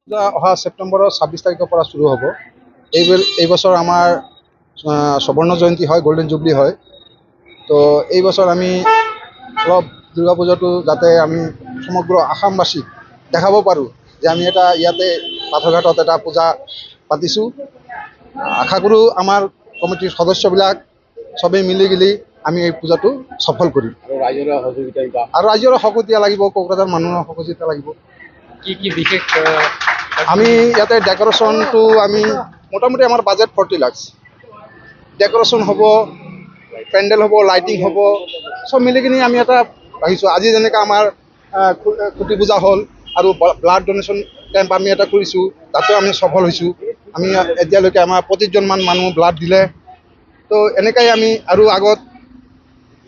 অহা ছেপ্টেম্বৰৰ 26 তাৰিখৰ পৰা শুৰু হ'ব। এই বছৰ আমাৰ স্বৰ্ণ জয়ন্তী হয়, গোল্ডেন জুবলি হয়। তো এই বছৰ আমি অলপ দুৰ্গা পূজাটো যাতে আমি সমগ্ৰ আসামবাসীক দেখাব পাৰোঁ যে আমি এটা ইয়াতে পাথৰঘাটত এটা পূজা পাতিছোঁ। আশা কৰোঁ আমাৰ কমিটিৰ সদস্যবিলাক চবেই মিলি গিলি আমি এই পূজাটো সফল কৰিম। আৰু ৰাইজৰ সহযোগিতা লাগিব, কোকৰাঝাৰ মানুহৰ সহযোগিতা লাগিব। কি বিশেষ আমি ইয়াতে ডেকোরেশনটো আমি মোটামুটি আমার বাজেট 40 লাখ। ডেকোরেশন হ'ব, পেন্ডেল হ'ব, লাইটিং হ'ব, সব মিলি কিনি আমি এটা ভাবিছোঁ। আজি যেনেকৈ আমাৰ খুঁটি পূজা হ'ল আৰু ব্লাড ডোনেশ্যন কেম্প আমি এটা কৰিছোঁ, তাতেও আমি সফল হৈছোঁ। আমি এতিয়ালৈকে আমাৰ 25জনমান মানুহ ব্লাড দিলে। তো এনেকৈ আমি আৰু আগত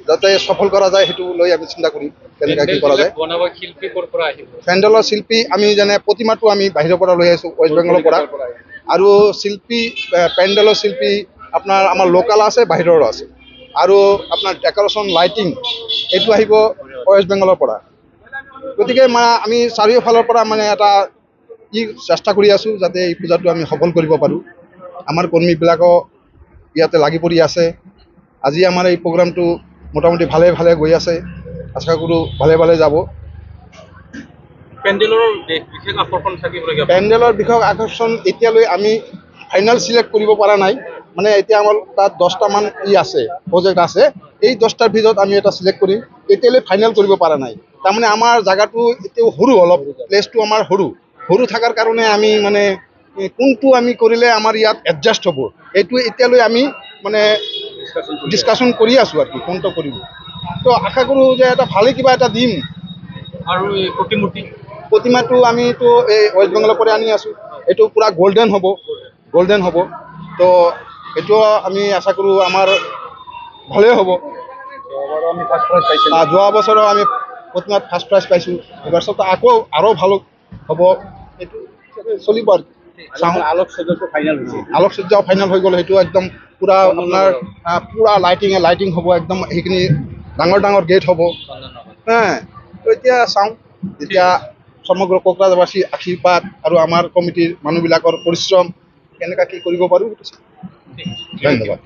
যাতে সফল কৰা যায় সেইটো লৈ আমি চিন্তা কৰিম কেনেকৈ কি কৰা যায়। শিল্পী ক'ৰ পৰা আহিব? পেণ্ডেলৰ শিল্পী আমি যেনে প্ৰতিমাটো আমি বাহিৰৰ পৰা লৈ আহিছোঁ, ৱেষ্ট বেংগলৰ পৰা। আৰু শিল্পী পেণ্ডেলৰ শিল্পী আমাৰ লোকেল আছে, বাহিৰৰো আছে। আৰু আপোনাৰ ডেকোৰেশ্যন লাইটিং এইটো আহিব ৱেষ্ট বেংগলৰ পৰা। গতিকে আমি চাৰিওফালৰ পৰা এটা চেষ্টা কৰি আছোঁ যাতে এই পূজাটো আমি সফল কৰিব পাৰোঁ। আমাৰ কৰ্মীবিলাকো ইয়াতে লাগি পৰি আছে। আজি আমাৰ এই প্ৰগ্ৰামটো মোটামুটি ভালে ভালে গৈ আছে। আশা কৰোঁ ভালে ভালে যাব। পেণ্ডেলৰ বিশেষ আকৰ্ষণ থাকিবলগীয়া পেণ্ডেলৰ বিশেষ আকৰ্ষণ এতিয়ালৈ আমি ফাইনেল চিলেক্ট কৰিব পৰা নাই। এতিয়া আমাৰ তাত 10টামান আছে, প্ৰজেক্ট আছে। এই 10টাৰ ভিতৰত আমি এটা চিলেক্ট কৰিম। এতিয়ালৈ ফাইনেল কৰিব পৰা নাই। তাৰমানে আমাৰ জেগাটো এতিয়াও সৰু, অলপ প্লেচটো আমাৰ সৰু থকাৰ কাৰণে আমি কোনটো আমি কৰিলে আমাৰ ইয়াত এডজাষ্ট হ'ব এইটো এতিয়ালৈ আমি ডিছকাশ্যন কৰি আছোঁ আৰু কি কোনটো কৰিম। তো আশা কৰোঁ যে এটা ভালে কিবা এটা দিম। আৰু এই প্ৰতিমাটো আমিতো এই ৱেষ্ট বেংগলৰ পৰা আনি আছোঁ। এইটো পূৰা গল্ডেন হ'ব। তো এইটো আমি আশা কৰোঁ আমাৰ ভালেই হ'ব। যোৱা বছৰো আমি প্ৰতিমাত ফাৰ্ষ্ট প্ৰাইজ পাইছোঁ। এইবাৰ আকৌ আৰু ভাল হ'ব। এইটো চলিব আৰু আলোকসজ্জাও ফাইনেল হৈ গ'ল। সেইটো একদম পূৰা আপোনাৰ পূৰা লাইটিং হ'ব একদম। সেইখিনি ডাঙৰ ডাঙৰ গেট হ'ব। তো এতিয়া চাওঁ, এতিয়া সমগ্ৰ কোকৰাঝাৰবাসীৰ আশীৰ্বাদ আৰু আমাৰ কমিটিৰ মানুহবিলাকৰ পৰিশ্ৰম কেনেকৈ কি কৰিব পাৰোঁ। ধন্যবাদ।